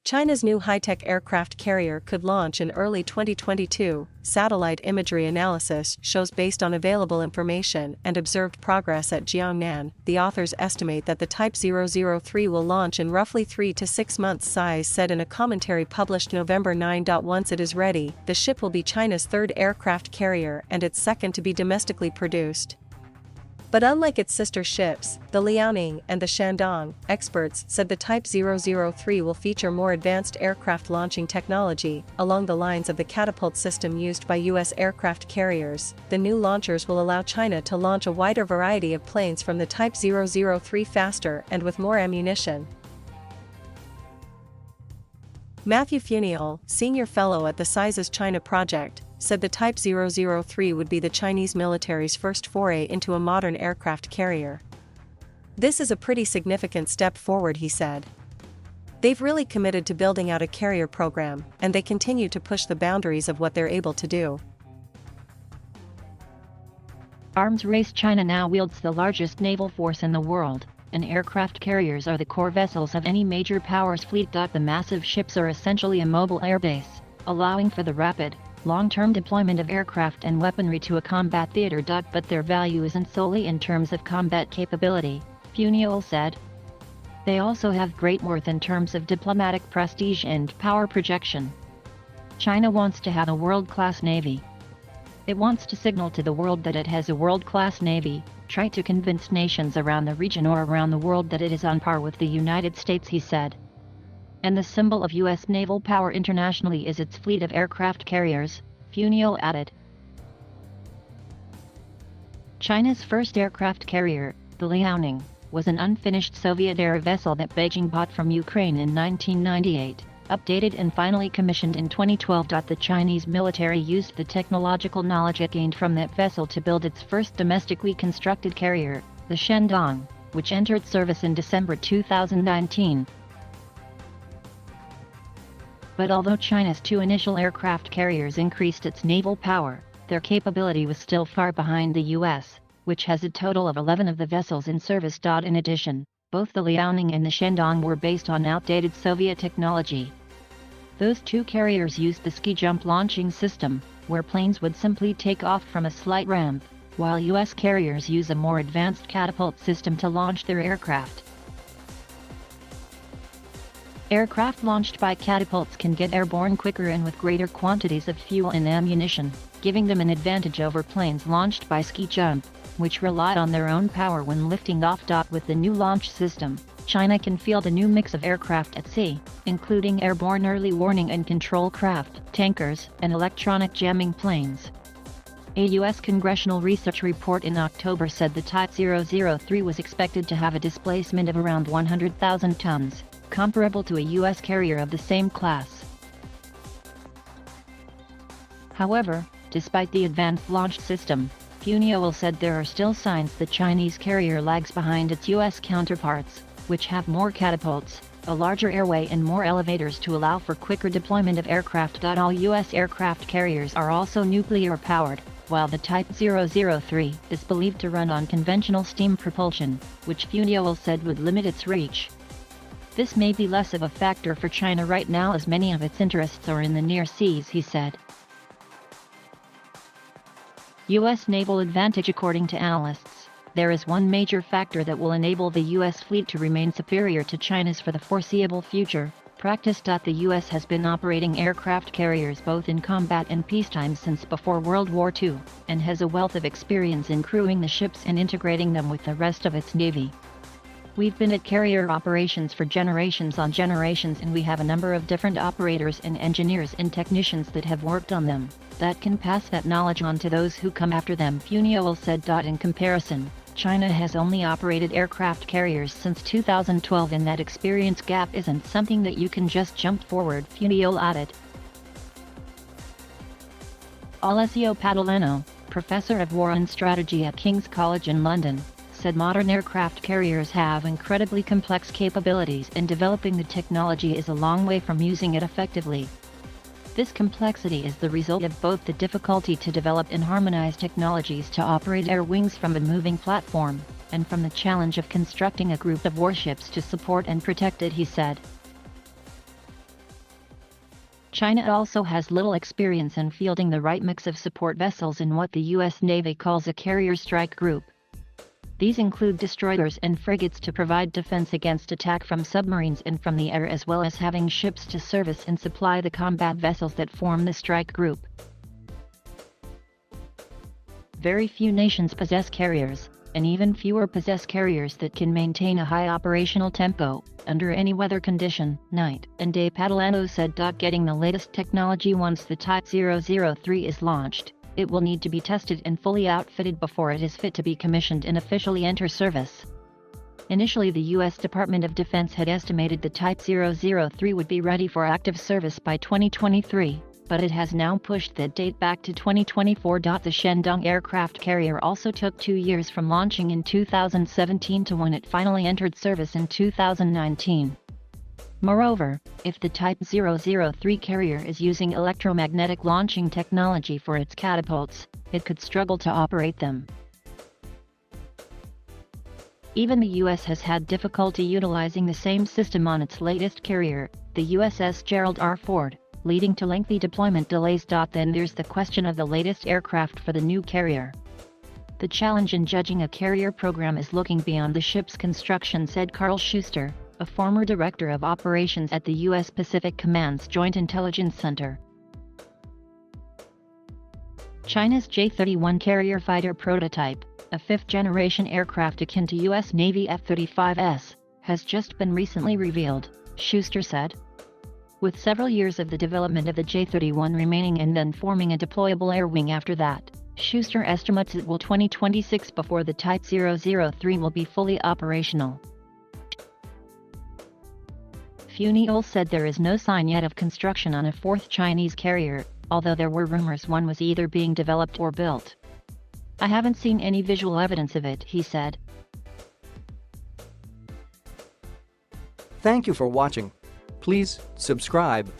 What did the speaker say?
China's new high-tech aircraft carrier could launch in early 2022, satellite imagery analysis shows based on available information and observed progress at Jiangnan. The authors estimate that the Type 003 will launch in roughly 3 to 6 months, CSIS said in a commentary published November 9. Once it is ready, the ship will be China's third aircraft carrier and its second to be domestically produced. But unlike its sister ships, the Liaoning and the Shandong, experts said the Type 003 will feature more advanced aircraft launching technology, along the lines of the catapult system used by U.S. aircraft carriers. The new launchers will allow China to launch a wider variety of planes from the Type 003 faster and with more ammunition. Matthew Funiel, senior fellow at the CSIS China project, said the Type 003 would be the Chinese military's first foray into a modern aircraft carrier. This is a pretty significant step forward, he said. They've really committed to building out a carrier program, and they continue to push the boundaries of what they're able to do. Arms race. China now wields the largest naval force in the world, and aircraft carriers are the core vessels of any major power's fleet. The massive ships are essentially a mobile airbase, allowing for the rapid, long-term deployment of aircraft and weaponry to a combat theater. But their value isn't solely in terms of combat capability, Funiel said. They also have great worth in terms of diplomatic prestige and power projection. China wants to have a world-class navy. It wants to signal to the world that it has a world-class navy, try to convince nations around the region or around the world that it is on par with the United States, he said. And the symbol of U.S. naval power internationally is its fleet of aircraft carriers, Funiel added. China's first aircraft carrier, the Liaoning, was an unfinished Soviet-era vessel that Beijing bought from Ukraine in 1998, updated and finally commissioned in 2012. The Chinese military used the technological knowledge it gained from that vessel to build its first domestically constructed carrier, the Shandong, which entered service in December 2019. But although China's two initial aircraft carriers increased its naval power, their capability was still far behind the U.S., which has a total of 11 of the vessels in service. In addition, both the Liaoning and the Shandong were based on outdated Soviet technology. Those two carriers used the ski jump launching system, where planes would simply take off from a slight ramp, while U.S. carriers use a more advanced catapult system to launch their aircraft. Aircraft launched by catapults can get airborne quicker and with greater quantities of fuel and ammunition, giving them an advantage over planes launched by ski jump, which relied on their own power when lifting off. With the new launch system, China can field a new mix of aircraft at sea, including airborne early warning and control craft, tankers, and electronic jamming planes. A U.S. congressional research report in October said the Type 003 was expected to have a displacement of around 100,000 tons, comparable to a U.S. carrier of the same class. However, despite the advanced launch system, Funiel said there are still signs the Chinese carrier lags behind its U.S. counterparts, which have more catapults, a larger airway and more elevators to allow for quicker deployment of aircraft. All U.S. aircraft carriers are also nuclear-powered, while the Type 003 is believed to run on conventional steam propulsion, which Funiel said would limit its reach. This may be less of a factor for China right now as many of its interests are in the near seas, he said. U.S. naval advantage. According to analysts, there is one major factor that will enable the U.S. fleet to remain superior to China's for the foreseeable future, practice. The U.S. has been operating aircraft carriers both in combat and peacetime since before World War II, and has a wealth of experience in crewing the ships and integrating them with the rest of its navy. We've been at carrier operations for generations on generations, and we have a number of different operators and engineers and technicians that have worked on them, that can pass that knowledge on to those who come after them, Funiel said. In comparison, China has only operated aircraft carriers since 2012, and that experience gap isn't something that you can just jump forward, Funiel added. Alessio Padalino, professor of war and strategy at King's College in London, said modern aircraft carriers have incredibly complex capabilities, and developing the technology is a long way from using it effectively. This complexity is the result of both the difficulty to develop and harmonize technologies to operate air wings from a moving platform, and from the challenge of constructing a group of warships to support and protect it, he said. China also has little experience in fielding the right mix of support vessels in what the U.S. Navy calls a carrier strike group. These include destroyers and frigates to provide defense against attack from submarines and from the air, as well as having ships to service and supply the combat vessels that form the strike group. Very few nations possess carriers, and even fewer possess carriers that can maintain a high operational tempo under any weather condition, night and day. Padalano said. Getting the latest technology. Once the Type 003 is launched, it will need to be tested and fully outfitted before it is fit to be commissioned and officially enter service. Initially, the U.S. Department of Defense had estimated the Type 003 would be ready for active service by 2023, but it has now pushed that date back to 2024. The Shandong aircraft carrier also took 2 years from launching in 2017 to when it finally entered service in 2019. Moreover, if the Type 003 carrier is using electromagnetic launching technology for its catapults, it could struggle to operate them. Even the U.S. has had difficulty utilizing the same system on its latest carrier, the USS Gerald R. Ford, leading to lengthy deployment delays. Then there's the question of the latest aircraft for the new carrier. The challenge in judging a carrier program is looking beyond the ship's construction, said Carl Schuster, a former director of operations at the U.S. Pacific Command's Joint Intelligence Center. China's J-31 carrier fighter prototype, a fifth-generation aircraft akin to U.S. Navy F-35s, has just been recently revealed, Schuster said. With several years of the development of the J-31 remaining and then forming a deployable air wing after that, Schuster estimates it will 2026 before the Type 003 will be fully operational. Funiol said there is no sign yet of construction on a fourth Chinese carrier, although there were rumors one was either being developed or built. I haven't seen any visual evidence of it, he said. Thank you for watching. Please subscribe.